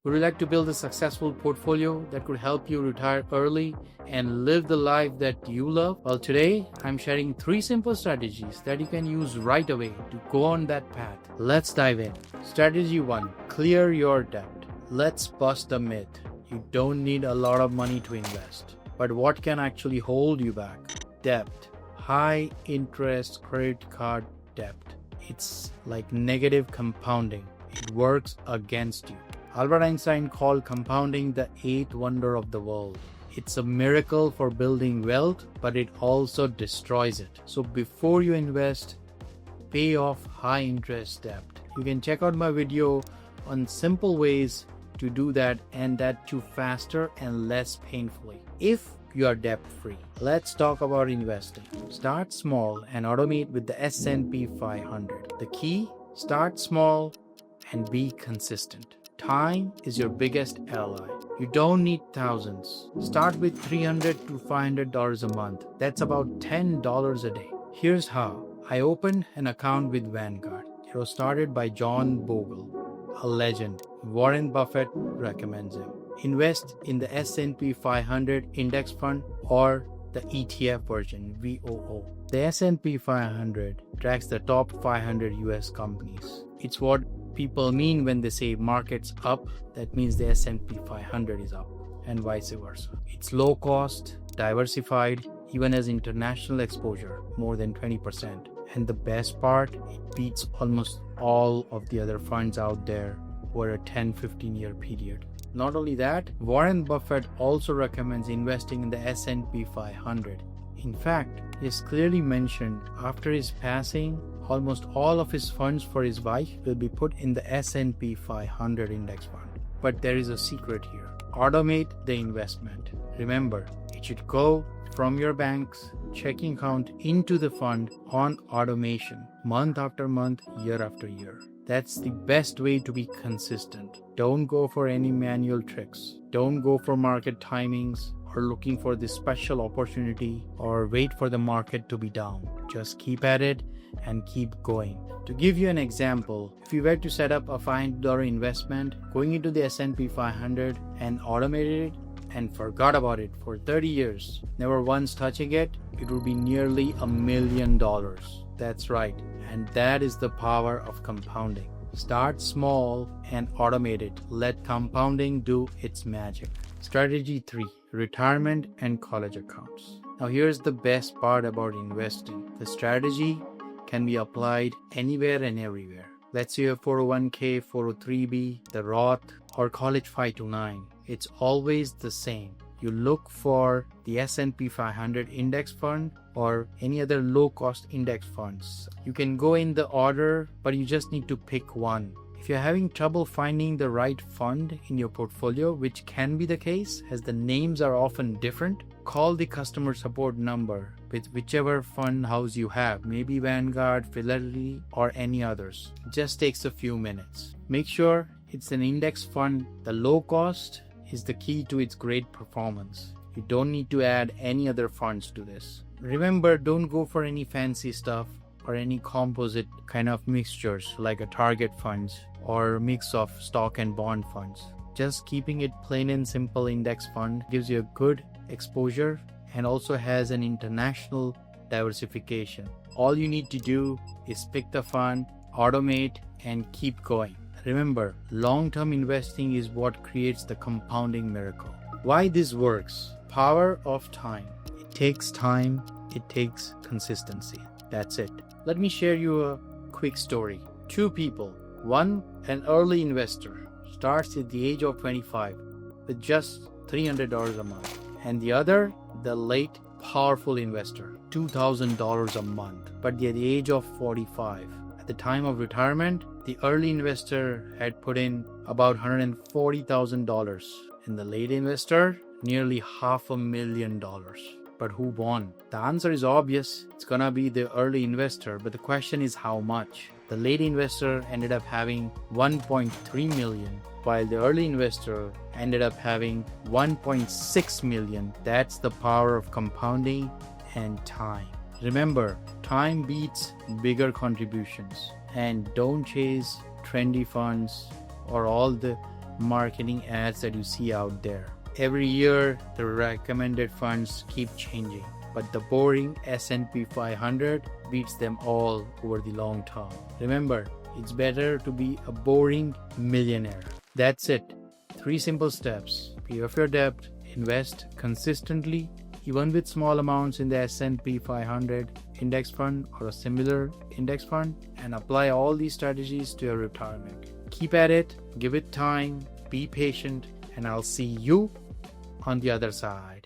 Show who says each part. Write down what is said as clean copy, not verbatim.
Speaker 1: Would you like to build a successful portfolio that could help you retire early and live the life that you love? Well, today I'm sharing 3 simple strategies that you can use right away to go on that path. Let's dive in. Strategy 1: clear your debt. Let's bust the myth. You don't need a lot of money to invest. But what can actually hold you back? Debt. High interest credit card debt. It's like negative compounding. It works against you. Albert Einstein called compounding the 8th wonder of the world. It's a miracle for building wealth, but it also destroys it. So before you invest, pay off high interest debt. You can check out my video on simple ways to do that, and that too faster and less painfully, if you are debt free. Let's talk about investing. Start small and automate with the S&P 500. The key: start small and be consistent. Time is your biggest ally. You don't need thousands. Start with $300 to $500 a month. That's about $10 a day. Here's how. I opened an account with Vanguard. It was started by John Bogle, a legend. Warren Buffett recommends him. Invest in the S&P 500 index fund or the ETF version, VOO. The S&P 500 tracks the top 500 US companies. It's what people mean when they say market's up. That means the S&P 500 is up, and vice versa. It's low cost, diversified, even has international exposure, more than 20%. And the best part, it beats almost all of the other funds out there over a 10-15 year period. Not only that, Warren Buffett also recommends investing in the S&P 500. In fact, he has clearly mentioned after his passing, almost all of his funds for his wife will be put in the S&P 500 index fund. But there is a secret here. Automate the investment. Remember, it should go from your bank's checking account into the fund on automation, month after month, year after year. That's the best way to be consistent. Don't go for any manual tricks. Don't go for market timings or looking for this special opportunity or wait for the market to be down. Just keep at it and keep going. To give you an example, if you were to set up a $500 investment going into the S&P 500 and automated it and forgot about it for 30 years, never once touching it, it would be nearly $1 million. That's right. And that is the power of compounding. Start small and automate it. Let compounding do its magic. Strategy 3: retirement and college accounts. Now here's the best part about investing. The strategy can be applied anywhere and everywhere. Let's say a 401k, 403b, the Roth, or college 529. It's always the same. You look for the S&P 500 index fund or any other low-cost index funds. You can go in the order, but you just need to pick one. If you're having trouble finding the right fund in your portfolio, which can be the case as the names are often different, call the customer support number with whichever fund house you have, maybe Vanguard, Fidelity, or any others. It just takes a few minutes. Make sure it's an index fund. The low cost is the key to its great performance. You don't need to add any other funds to this. Remember, don't go for any fancy stuff or any composite kind of mixtures like a target funds or mix of stock and bond funds. Just keeping it plain and simple index fund gives you a good exposure and also has an international diversification. All you need to do is pick the fund, automate, and keep going. Remember, long-term investing is what creates the compounding miracle. Why this works? Power of time. It takes time, it takes consistency. That's it. Let me share you a quick story. 2 people. One, an early investor, starts at the age of 25 with just $300 a month. And the other, the late, powerful investor, $2,000 a month, but at the age of 45. At the time of retirement, the early investor had put in about $140,000, and the late investor, nearly $500,000. But who won? The answer is obvious. It's gonna be the early investor, but the question is how much? The late investor ended up having 1.3 million, while the early investor ended up having 1.6 million. That's the power of compounding and time. Remember, time beats bigger contributions, and don't chase trendy funds or all the marketing ads that you see out there. Every year, the recommended funds keep changing, but the boring S&P 500 beats them all over the long term. Remember, it's better to be a boring millionaire. That's it. 3 simple steps. Pay off your debt, invest consistently, even with small amounts in the S&P 500 index fund or a similar index fund, and apply all these strategies to your retirement. Keep at it, give it time, be patient, and I'll see you on the other side.